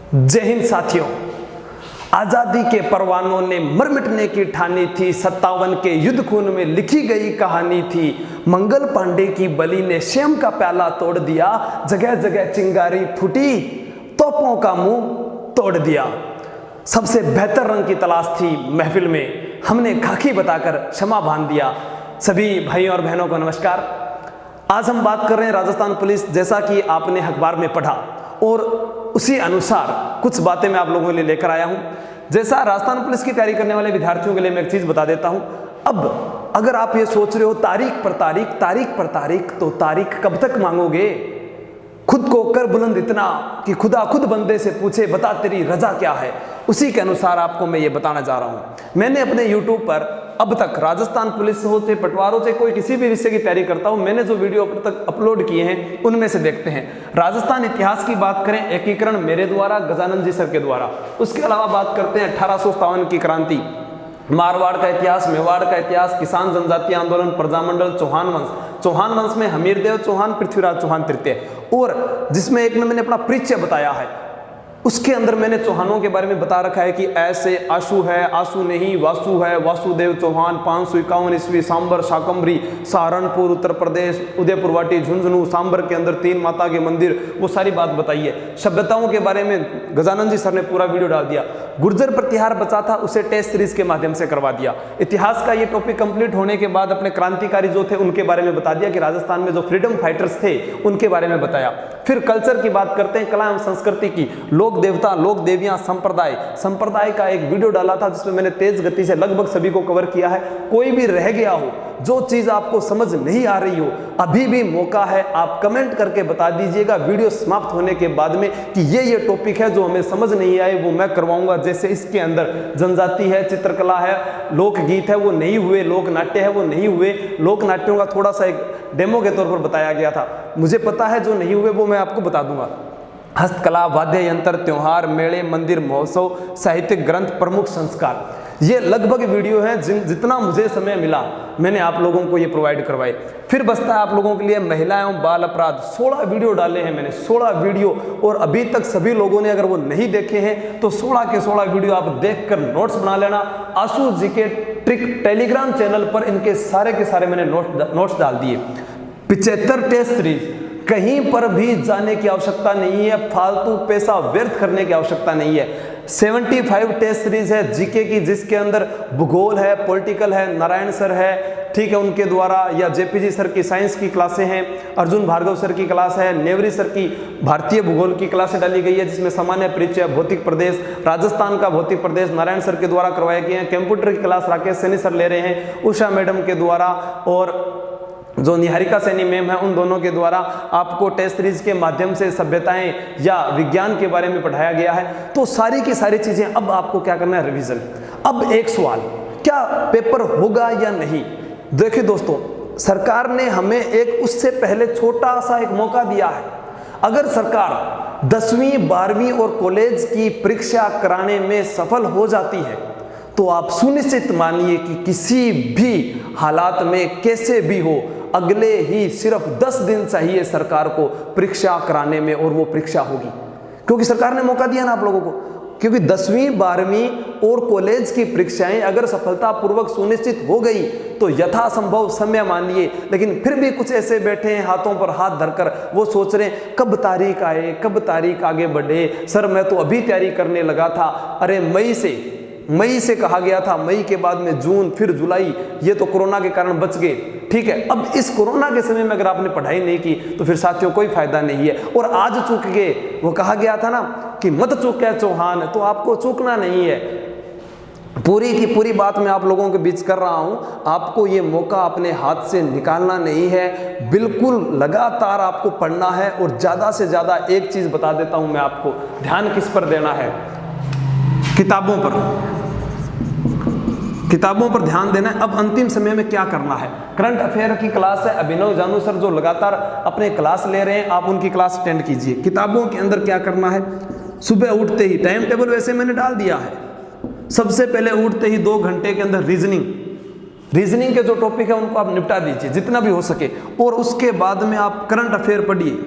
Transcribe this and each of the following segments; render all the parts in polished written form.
जय हिंद साथियों। आजादी के परवानों ने मर मिटने की ठानी थी, 57 के युद्ध खून में लिखी गई कहानी थी। मंगल पांडे की बलि ने शेम का प्याला तोड़ दिया, जगह जगह चिंगारी फूटी, तोपों का मुंह तोड़ दिया। सबसे बेहतर रंग की तलाश थी महफिल में, हमने खाकी बताकर क्षमा बांध दिया। सभी भाइयों और बहनों को नमस्कार। आज हम बात कर रहे हैं राजस्थान पुलिस। जैसा कि आपने अखबार में पढ़ा और उसी अनुसार कुछ बातें मैं आप लोगों के लिए लेकर आया हूं। जैसा राजस्थान पुलिस की तैयारी करने वाले विद्यार्थियों के लिए मैं एक चीज बता देता हूं। अब अगर आप ये सोच रहे हो तारीख पर तारीख, तो तारीख कब तक मांगोगे? खुद को कर बुलंद इतना कि खुदा खुद बंदे से पूछे, बता तेरी रजा क्या है। उसी के अनुसार आपको मैं ये बताना जा रहा हूं। मैंने अपने YouTube पर अब तक राजस्थान पुलिस हो चाहे पटवारों से कोई किसी भी विषय की तैयारी करता हूं, मैंने जो वीडियो अब तक अपलोड किए हैं उनमें से देखते हैं। राजस्थान इतिहास की बात करें, एकीकरण मेरे द्वारा, गजानंद जी सर के द्वारा। उसके अलावा बात करते हैं 1857 की क्रांति, मारवाड़ का इतिहास, मेवाड़ का इतिहास, किसान जनजातीय आंदोलन, प्रजामंडल, चौहान वंश में हमीरदेव चौहान, पृथ्वीराज चौहान तृतीय, और जिसमें एक में मैंने अपना परिचय बताया है। उसके अंदर मैंने चौहानों के बारे में बता रखा है कि ऐसे आशु है, आशु नहीं वासु है, वासुदेव चौहान, 551 ईस्वी, सांबर, शाकंभरी, सहारनपुर उत्तर प्रदेश, उदयपुर वाटी, झुंझुनू, सांबर के अंदर 3 माता के मंदिर, वो सारी बात बताई है। सभ्यताओं के बारे में गजानंद जी सर ने पूरा वीडियो डाल दिया। गुर्जर प्रतिहार बचा था, उसे टेस्ट सीरीज के माध्यम से करवा दिया। इतिहास का ये टॉपिक कंप्लीट होने के बाद अपने क्रांतिकारी जो थे उनके बारे में बता दिया कि राजस्थान में जो फ्रीडम फाइटर्स थे उनके बारे में बताया। फिर कल्चर की बात करते हैं, कला एवं संस्कृति की, लोक देवता, लोक देवियां, संप्रदाय का एक वीडियो डाला था जिसमें मैंने तेज गति से लगभग सभी को कवर किया है। कोई भी रह गया हो, जो चीज आपको समझ नहीं आ रही हो, अभी भी मौका है, आप कमेंट करके बता दीजिएगा वीडियो समाप्त होने के बाद में कि ये टॉपिक है जो हमें समझ नहीं आए, वो मैं करवाऊंगा। जैसे इसके अंदर जनजाति है, चित्रकला है, लोकगीत है वो नहीं हुए, लोक नाट्य है वो नहीं हुए। लोक नाट्यों का थोड़ा सा एक डेमो के तौर पर बताया गया था, मुझे पता है जो नहीं हुए वो मैं आपको बता दूंगा। हस्तकला, वाद्य यंत्र, त्योहार, मेले, मंदिर, महोत्सव, साहित्यिक ग्रंथ, प्रमुख संस्कार, ये लगभग वीडियो हैं जितना मुझे समय मिला मैंने आप लोगों को ये प्रोवाइड करवाए। फिर बचता है आप लोगों के लिए महिला एवं बाल अपराध। 16 वीडियो डाले हैं मैंने, 16 वीडियो, और अभी तक सभी लोगों ने अगर वो नहीं देखे हैं तो 16 के 16 वीडियो आप देखकर नोट्स बना लेना। आशु जी के ट्रिक टेलीग्राम चैनल पर इनके सारे के सारे मैंने नोट्स डाल दिए। 75 टेस्ट सीरीज, कहीं पर भी जाने की आवश्यकता नहीं है, फालतू पैसा व्यर्थ करने की आवश्यकता नहीं है। 75 टेस्ट सीरीज है जीके की, जिसके अंदर भूगोल है, पॉलिटिकल है, नारायण सर है, ठीक है, उनके द्वारा, या जेपीजी सर की साइंस की क्लासें हैं, अर्जुन भार्गव सर की क्लास है, नेवरी सर की भारतीय भूगोल की क्लासें डाली गई है जिसमें सामान्य परिचय, भौतिक प्रदेश, राजस्थान का भौतिक प्रदेश नारायण सर के द्वारा करवाए गए हैं। कंप्यूटर की क्लास राकेश सैनी सर ले रहे हैं, उषा मैडम के द्वारा, और जो निहारिका सैनी मैम है उन दोनों के द्वारा आपको टेस्ट सीरीज के माध्यम से सभ्यताएं या विज्ञान के बारे में पढ़ाया गया है। तो सारी की सारी चीजें अब आपको क्या करना है, रिवीजन। अब एक सवाल, क्या पेपर होगा या नहीं? देखिए दोस्तों, सरकार ने हमें एक उससे पहले छोटा सा एक मौका दिया है। अगर सरकार 10वीं 12वीं और कॉलेज की परीक्षा कराने में सफल हो जाती है तो आप सुनिश्चित मानिए कि किसी भी हालात में कैसे भी हो, अगले ही सिर्फ 10 दिन चाहिए सरकार को परीक्षा कराने में, और वो परीक्षा होगी क्योंकि सरकार ने मौका दिया ना आप लोगों को। क्योंकि 10वीं 12वीं और कॉलेज की परीक्षाएं अगर सफलतापूर्वक सुनिश्चित हो गई तो यथासंभव समय मानिए। लेकिन फिर भी कुछ ऐसे बैठे हैं हाथों पर हाथ धरकर, वो सोच रहे हैं कब तारीख आए, कब तारीख आगे बढ़े। सर मैं तो अभी तैयारी करने लगा था, अरे मई से कहा गया था, मई के बाद में जून, फिर जुलाई, ये तो कोरोना के कारण बच गए। ठीक है, अब इस कोरोना के समय में अगर आपने पढ़ाई नहीं की तो फिर साथियों कोई फायदा नहीं है। और आज चूक गए, वो कहा गया था ना कि मत चूके चौहान, तो आपको चूकना नहीं है। पूरी की पूरी बात मैं आप लोगों के बीच कर रहा हूं, आपको ये मौका अपने हाथ से निकालना नहीं है, बिल्कुल लगातार आपको पढ़ना है। और ज्यादा से ज्यादा एक चीज बता देता हूं मैं आपको, ध्यान किस पर देना है, किताबों पर ध्यान देना है। अब अंतिम समय में क्या करना है, करंट अफेयर की क्लास है, अभिनव जानू सर जो लगातार अपने क्लास ले रहे हैं, आप उनकी क्लास अटेंड कीजिए। किताबों के अंदर क्या करना है, सुबह उठते ही, टाइम टेबल वैसे मैंने डाल दिया है, सबसे पहले उठते ही 2 घंटे के अंदर रीजनिंग के जो टॉपिक है उनको आप निपटा दीजिए जितना भी हो सके, और उसके बाद में आप करंट अफेयर पढ़िए।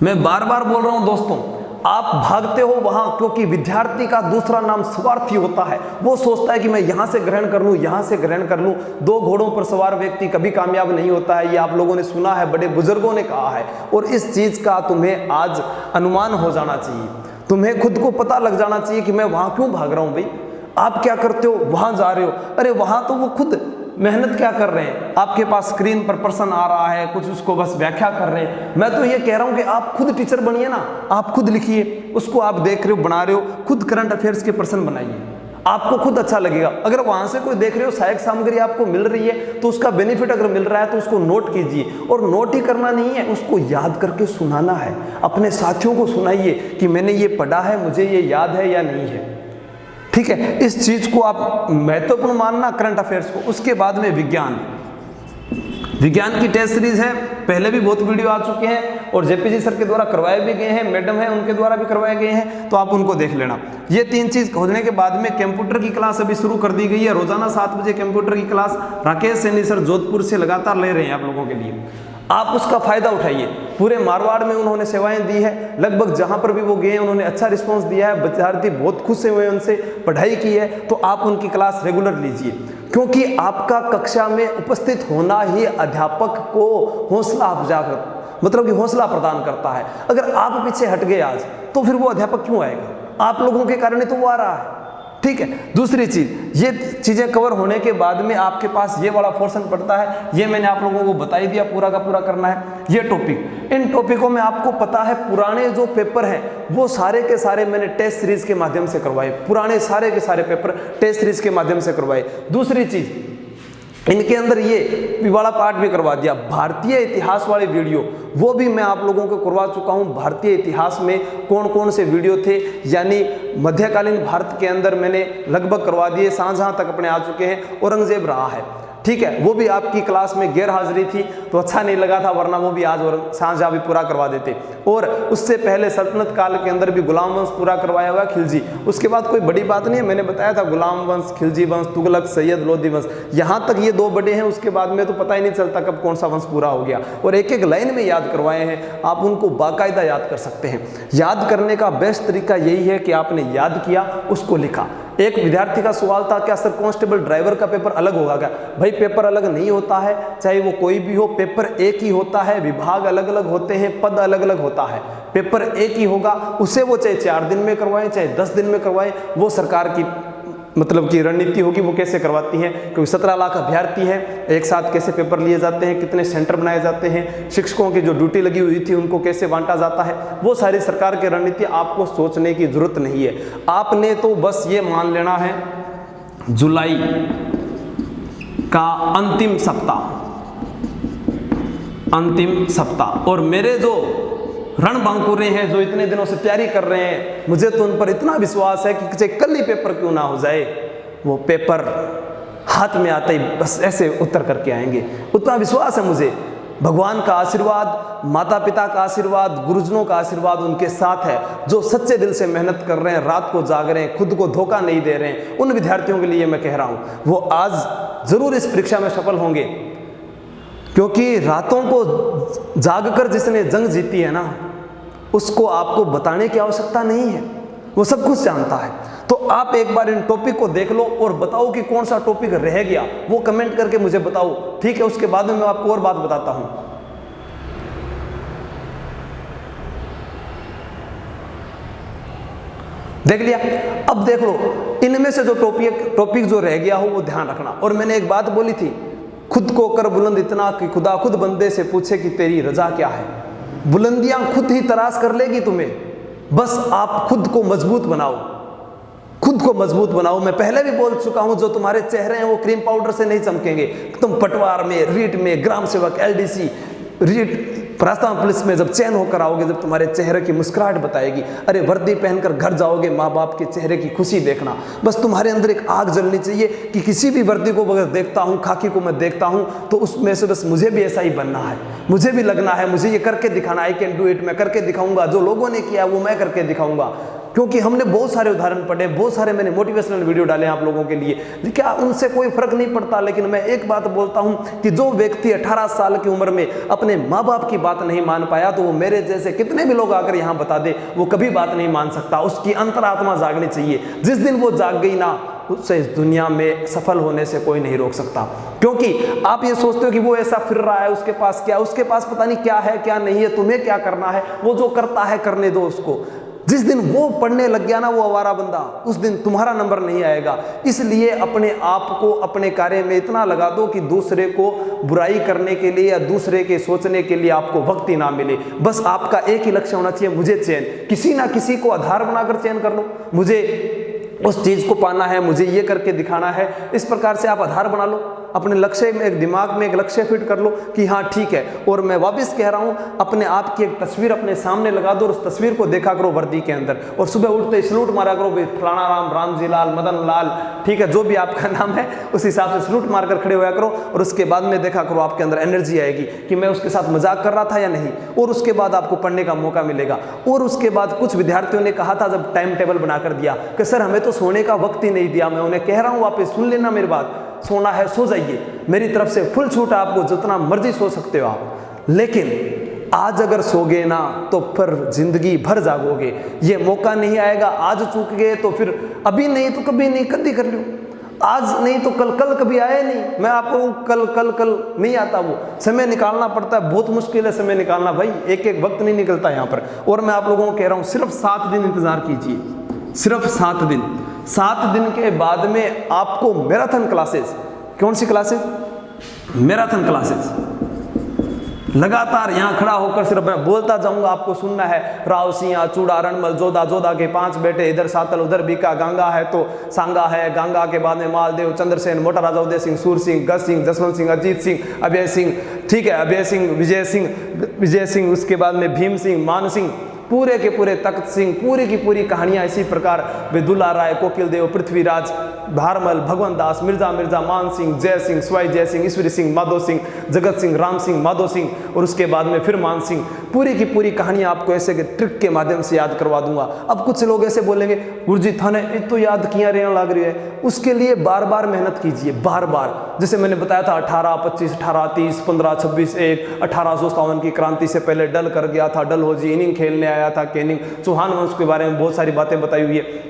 मैं बार बार बोल रहा हूं दोस्तों, आप भागते हो वहां क्योंकि विद्यार्थी का दूसरा नाम स्वार्थी होता है। वो सोचता है कि मैं यहां से ग्रहण कर लूं, यहां से ग्रहण कर लूं। दो घोड़ों पर सवार व्यक्ति कभी कामयाब नहीं होता है, ये आप लोगों ने सुना है, बड़े बुजुर्गों ने कहा है। और इस चीज का तुम्हें आज अनुमान हो जाना चाहिए, तुम्हें खुद को पता लग जाना चाहिए कि मैं वहां क्यों भाग रहा हूं। भाई आप क्या करते हो, वहां जा रहे हो, अरे वहां तो वो खुद मेहनत क्या कर रहे हैं, आपके पास स्क्रीन पर पर्सन आ रहा है, कुछ उसको बस व्याख्या कर रहे हैं। मैं तो ये कह रहा हूं कि आप खुद टीचर बनिए ना, आप खुद लिखिए, उसको आप देख रहे हो, बना रहे हो, खुद करंट अफेयर्स के पर्सन बनाइए, आपको खुद अच्छा लगेगा। अगर वहां से कोई देख रहे हो, सहायक सामग्री आपको मिल रही है तो उसका बेनिफिट अगर मिल रहा है तो उसको नोट कीजिए। और नोट ही करना नहीं है, उसको याद करके सुनाना है, अपने साथियों को सुनाइए कि मैंने ये पढ़ा है, मुझे ये याद है या नहीं है। ठीक है, इस चीज को आप महत्वपूर्ण मानना, करंट अफेयर्स को। उसके बाद में विज्ञान की टेस्ट सीरीज है, पहले भी बहुत वीडियो आ चुके हैं और जेपीजी सर के द्वारा करवाए भी गए हैं, मैडम है उनके द्वारा भी करवाए गए हैं, तो आप उनको देख लेना। ये 3 चीज खोजने के बाद में कंप्यूटर की क्लास अभी शुरू कर दी गई है। रोजाना 7 बजे कंप्यूटर की क्लास राकेश सैनी सर जोधपुर से लगातार ले रहे हैं आप लोगों के लिए। आप उसका फायदा उठाइए। पूरे मारवाड़ में उन्होंने सेवाएं दी है, लगभग जहां पर भी वो गए उन्होंने अच्छा रिस्पांस दिया है, विद्यार्थी बहुत खुश हुए उनसे, पढ़ाई की है। तो आप उनकी क्लास रेगुलर लीजिए, क्योंकि आपका कक्षा में उपस्थित होना ही अध्यापक को हौसला अफजा मतलब कि हौसला प्रदान करता है। अगर आप पीछे हट गए आज तो फिर वो अध्यापक क्यों आएगा, आप लोगों के कारण ही तो वो आ रहा है। ठीक है, दूसरी चीज, ये चीजें कवर होने के बाद में आपके पास ये वाला पोर्शन पड़ता है, ये मैंने आप लोगों को बता ही दिया, पूरा का पूरा करना है ये टॉपिक। इन टॉपिकों में आपको पता है पुराने जो पेपर हैं वो सारे के सारे मैंने टेस्ट सीरीज के माध्यम से करवाए, पुराने सारे के सारे पेपर टेस्ट सीरीज के माध्यम से करवाए। दूसरी चीज, इनके अंदर ये वाला पार्ट भी करवा दिया, भारतीय इतिहास वाले वीडियो वो भी मैं आप लोगों को करवा चुका हूं। भारतीय इतिहास में कौन कौन से वीडियो थे, यानी मध्यकालीन भारत के अंदर मैंने लगभग करवा दिए, शाहजहां तक अपने आ चुके हैं, औरंगजेब रहा है। ठीक है, वो भी आपकी क्लास में गैर हाजिरी थी तो अच्छा नहीं लगा था, वरना वो भी आज और शाहजहां भी पूरा करवा देते। और उससे पहले सल्तनत काल के अंदर भी गुलाम वंश पूरा करवाया हुआ, खिलजी। उसके बाद कोई बड़ी बात नहीं है, मैंने बताया था गुलाम वंश, खिलजी वंश, तुगलक, सैयद, लोधी वंश, यहाँ तक ये 2 बड़े हैं। उसके बाद में तो पता ही नहीं चलता कब कौन सा वंश पूरा हो गया, और एक एक लाइन में याद करवाए हैं। आप उनको बाकायदा याद कर सकते हैं। याद करने का बेस्ट तरीका यही है कि आपने याद किया, उसको लिखा। एक विद्यार्थी का सवाल था, क्या सर कांस्टेबल ड्राइवर का पेपर अलग होगा क्या? भाई पेपर अलग नहीं होता है, चाहे वो कोई भी हो, पेपर एक ही होता है। विभाग अलग अलग होते हैं, पद अलग अलग होता है, पेपर एक ही होगा। उसे वो चाहे 4 दिन में करवाएं, चाहे 10 दिन में करवाएं, वो सरकार की मतलब की रणनीति होगी, वो कैसे करवाती हैं। क्योंकि 17 लाख अभ्यर्थी हैं, एक साथ कैसे पेपर लिए जाते हैं, कितने सेंटर बनाए जाते हैं, शिक्षकों की जो ड्यूटी लगी हुई थी उनको कैसे बांटा जाता है, वो सारी सरकार की रणनीति आपको सोचने की जरूरत नहीं है। आपने तो बस ये मान लेना है जुलाई का अंतिम सप्ताह, और मेरे जो रणबांकुरे हैं जो इतने दिनों से तैयारी कर रहे हैं, मुझे तो उन पर इतना विश्वास है कि चाहे कल ही पेपर क्यों ना हो जाए, वो पेपर हाथ में आते ही बस ऐसे उत्तर करके आएंगे, उतना विश्वास है मुझे। भगवान का आशीर्वाद, माता पिता का आशीर्वाद, गुरुजनों का आशीर्वाद उनके साथ है, जो सच्चे दिल से मेहनत कर रहे हैं, रात को जाग रहे हैं, खुद को धोखा नहीं दे रहे हैं। उन विद्यार्थियों के लिए मैं कह रहा हूं, वो आज जरूर इस परीक्षा में सफल होंगे, क्योंकि रातों को जागकर जिसने जंग जीती है ना, उसको आपको बताने की आवश्यकता नहीं है, वो सब कुछ जानता है। तो आप एक बार इन टॉपिक को देख लो और बताओ कि कौन सा टॉपिक रह गया, वो कमेंट करके मुझे बताओ, ठीक है। उसके बाद में मैं आपको और बात बताता हूं। देख लिया, अब देख लो इनमें से जो टॉपिक जो रह गया हो वो ध्यान रखना। और मैंने एक बात बोली थी, खुद को कर बुलंद इतना कि खुदा खुद बंदे से पूछे कि तेरी रजा क्या है। बुलंदियां खुद ही तराश कर लेगी तुम्हें, बस आप खुद को मजबूत बनाओ, खुद को मजबूत बनाओ। मैं पहले भी बोल चुका हूं, जो तुम्हारे चेहरे हैं वो क्रीम पाउडर से नहीं चमकेंगे। तुम पटवार में, रीट में, ग्राम सेवक, एलडीसी, रीट, प्रास्ताविक पुलिस में जब चयन होकर आओगे, जब तुम्हारे चेहरे की मुस्कुराहट बताएगी, अरे वर्दी पहनकर घर जाओगे, माँ बाप के चेहरे की खुशी देखना। बस तुम्हारे अंदर एक आग जलनी चाहिए कि किसी भी वर्दी को अगर देखता हूँ, खाकी को मैं देखता हूँ, तो उसमें से बस मुझे भी ऐसा ही बनना है, मुझे भी लगना है, मुझे ये करके दिखाना, आई कैन डू इट, मैं करके दिखाऊंगा, जो लोगों ने किया वो मैं करके दिखाऊंगा। क्योंकि हमने बहुत सारे उदाहरण पढ़े, बहुत सारे मैंने मोटिवेशनल वीडियो डाले आप लोगों के लिए, क्या उनसे कोई फर्क नहीं पड़ता। लेकिन मैं एक बात बोलता हूं कि जो व्यक्ति 18 साल की उम्र में अपने माँ बाप की बात नहीं मान पाया, तो वो मेरे जैसे कितने भी लोग आकर यहां बता दे, वो कभी बात नहीं मान सकता। उसकी अंतरात्मा जागनी चाहिए। जिस दिन वो जाग गई ना, उससे इस दुनिया में सफल होने से कोई नहीं रोक सकता। क्योंकि आप ये सोचते हो कि वो ऐसा फिर रहा है, उसके पास क्या, उसके पास पता नहीं क्या है क्या नहीं है, तुम्हें क्या करना है, वो जो करता है करने दो उसको। जिस दिन वो पढ़ने लग गया ना, वो आवारा बंदा, उस दिन तुम्हारा नंबर नहीं आएगा। इसलिए अपने आप को अपने कार्य में इतना लगा दो कि दूसरे को बुराई करने के लिए या दूसरे के सोचने के लिए आपको वक्त ही ना मिले। बस आपका एक ही लक्ष्य होना चाहिए, मुझे चैन, किसी ना किसी को आधार बनाकर चैन कर लो, मुझे उस चीज को पाना है, मुझे ये करके दिखाना है। इस प्रकार से आप आधार बना लो, अपने लक्ष्य में एक दिमाग में एक लक्ष्य फिट कर लो कि हाँ ठीक है। और मैं वापस कह रहा हूँ, अपने आप की एक तस्वीर अपने सामने लगा दो और उस तस्वीर को देखा करो वर्दी के अंदर, और सुबह उठते सलूट मारा करो, फलाना राम, रामजी लाल, मदन लाल, ठीक है, जो भी आपका नाम है उस हिसाब से सलूट मारकर खड़े होया करो। और उसके बाद में देखा करो आपके अंदर एनर्जी आएगी कि मैं उसके साथ मजाक कर रहा था या नहीं। और उसके बाद आपको पढ़ने का मौका मिलेगा। और उसके बाद कुछ विद्यार्थियों ने कहा था, जब टाइम टेबल बनाकर दिया कि सर हमें तो सोने का वक्त ही नहीं दिया। मैं उन्हें कह रहा हूँ वापस सुन लेना मेरी बात, सोना है सो जाइए, मेरी तरफ से फुल छूट है आपको, जितना मर्जी सो सकते हो आप। लेकिन आज अगर सोगे ना तो फिर जिंदगी भर जागोगे। ये मौका नहीं आएगा, आज चूक गए तो फिर अभी नहीं तो कभी नहीं, कभी कर लो। आज नहीं तो कल, कल कभी आए नहीं। मैं आपको कल कल कल नहीं आता, वो समय निकालना पड़ता है, बहुत मुश्किल है समय निकालना भाई, एक एक वक्त नहीं निकलता यहाँ पर। और मैं आप लोगों को कह रहा हूँ, सिर्फ 7 दिन इंतजार कीजिए, सिर्फ 7 दिन। 7 दिन के बाद में आपको मैराथन क्लासेस, कौन सी क्लासेस? मैराथन क्लासेस, लगातार यहाँ खड़ा होकर सिर्फ मैं बोलता जाऊंगा, आपको सुनना है। रावसिया, चूड़ा, रणमल, जोधा, जोधा के 5 बेटे, इधर सातल उधर बीका, गंगा है तो सांगा है, गंगा के बाद में मालदेव, चंद्रसेन, मोटा राजा उदय सिंह, सूर सिंह, गज सिंह, जसवंत सिंह, अजीत सिंह, अभय सिंह, ठीक है, अभय सिंह, विजय सिंह, उसके बाद में भीम सिंह, मान सिंह, पूरे के पूरे तख्त सिंह, पूरी की पूरी कहानियां इसी प्रकार, विदुला राय, कोकिल देव, पृथ्वीराज, भारमल, भगवंत दास, मिर्जा, मान सिंह, जय सिंह, स्वाई जय सिंह, ईश्वरी सिंह, माधो सिंह, जगत सिंह, राम सिंह, माधो सिंह, और उसके बाद में फिर मान सिंह। पूरी की पूरी कहानियां आपको ऐसे के ट्रिक के माध्यम से याद करवा दूंगा। अब कुछ लोग ऐसे बोलेंगे, गुरुजी थाने ये तो याद किया रहना लग रही है। उसके लिए बार बार मेहनत कीजिए, बार बार। जैसे मैंने बताया था 18, 25, 18, 30, 15, 26, 1, 1857 की क्रांति से पहले डल कर गया था, डलहौजी इनिंग खेलने आया था, केनिंग, चौहान वंश के बारे में बहुत सारी बातें बताई हुई है।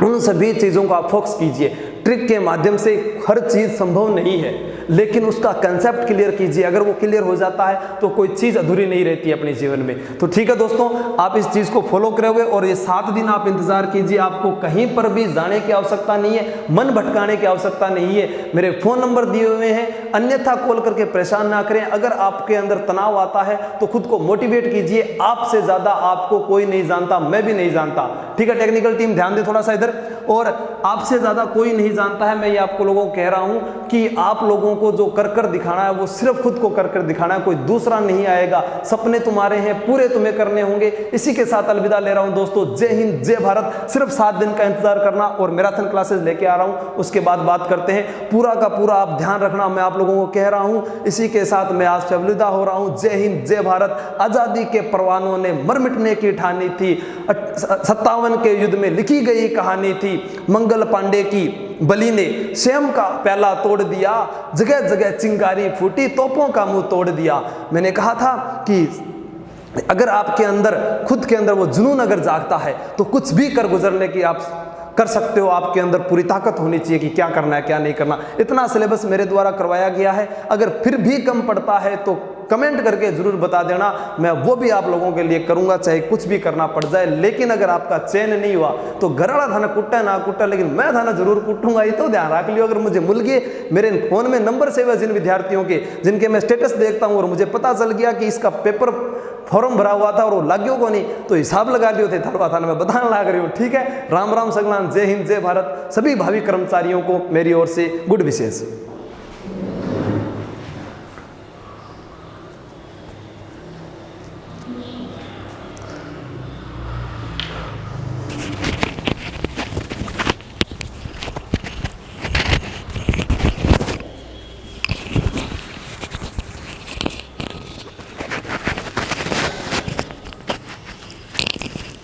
उन सभी चीज़ों को आप फोकस कीजिए। ट्रिक के माध्यम से हर चीज़ संभव नहीं है, लेकिन उसका कंसेप्ट क्लियर कीजिए। अगर वो क्लियर हो जाता है तो कोई चीज़ अधूरी नहीं रहती है अपने जीवन में। तो ठीक है दोस्तों, आप इस चीज़ को फॉलो करोगे और ये 7 दिन आप इंतजार कीजिए। आपको कहीं पर भी जाने की आवश्यकता नहीं है, मन भटकाने की आवश्यकता नहीं है। मेरे फ़ोन नंबर दिए हुए हैं, अन्यथा कॉल करके परेशान ना करें। अगर आपके अंदर तनाव आता है तो खुद को मोटिवेट कीजिए। आपसे ज़्यादा आपको कोई नहीं जानता, मैं भी नहीं जानता, ठीक है। टेक्निकल टीम ध्यान दे थोड़ा सा इधर। और आपसे ज़्यादा कोई नहीं जानता है। मैं ये आपको लोगों को कह रहा हूँ कि आप लोगों को जो कर कर दिखाना है वो सिर्फ खुद को कर कर दिखाना है, कोई दूसरा नहीं आएगा। सपने तुम्हारे हैं, पूरे तुम्हें करने होंगे। इसी के साथ अलविदा ले रहा हूं दोस्तों। जय हिंद, जय भारत। सिर्फ 7 दिन का इंतजार करना और मैराथन क्लासेस लेके आ रहा हूं, उसके बाद बात करते हैं। पूरा का पूरा आप ध्यान रखना, मैं आप लोगों को कह रहा हूं। इसी के साथ मैं आज से अलविदा हो रहा हूं। जय हिंद, जय भारत। आजादी के परवानों ने मर मिटने की ठानी थी, 57 के युद्ध में लिखी गई कहानी थी। मंगल पांडे की बलि ने स्वयं का प्याला तोड़ दिया, जगह जगह चिंगारी फूटी, तोपों का मुंह तोड़ दिया। मैंने कहा था कि अगर आपके अंदर खुद के अंदर वो जुनून अगर जागता है तो कुछ भी कर गुजरने की आप कर सकते हो। आपके अंदर पूरी ताकत होनी चाहिए कि क्या करना है क्या नहीं करना। इतना सिलेबस मेरे द्वारा करवाया गया है। अगर फिर भी कम पड़ता है तो कमेंट करके जरूर बता देना, मैं वो भी आप लोगों के लिए करूंगा, चाहे कुछ भी करना पड़ जाए। लेकिन अगर आपका चयन नहीं हुआ तो घरड़ा थाना कुट्टा ना कुट्टा, लेकिन मैं थाना जरूर कुटूंगा, ये तो ध्यान रख लियो। अगर मुझे मिल गए, मेरे फोन में नंबर सेव है जिन विद्यार्थियों के, जिनके मैं स्टेटस देखता हूँ और मुझे पता चल गया कि इसका पेपर फॉर्म भरा हुआ था और वो लाग्यो को नहीं, तो हिसाब लगा लियो थे थलवा थाना में बताने लग रही हूँ, ठीक है। राम राम सगलान, जय हिंद, जय भारत। सभी भावी कर्मचारियों को मेरी ओर से गुड विशेष।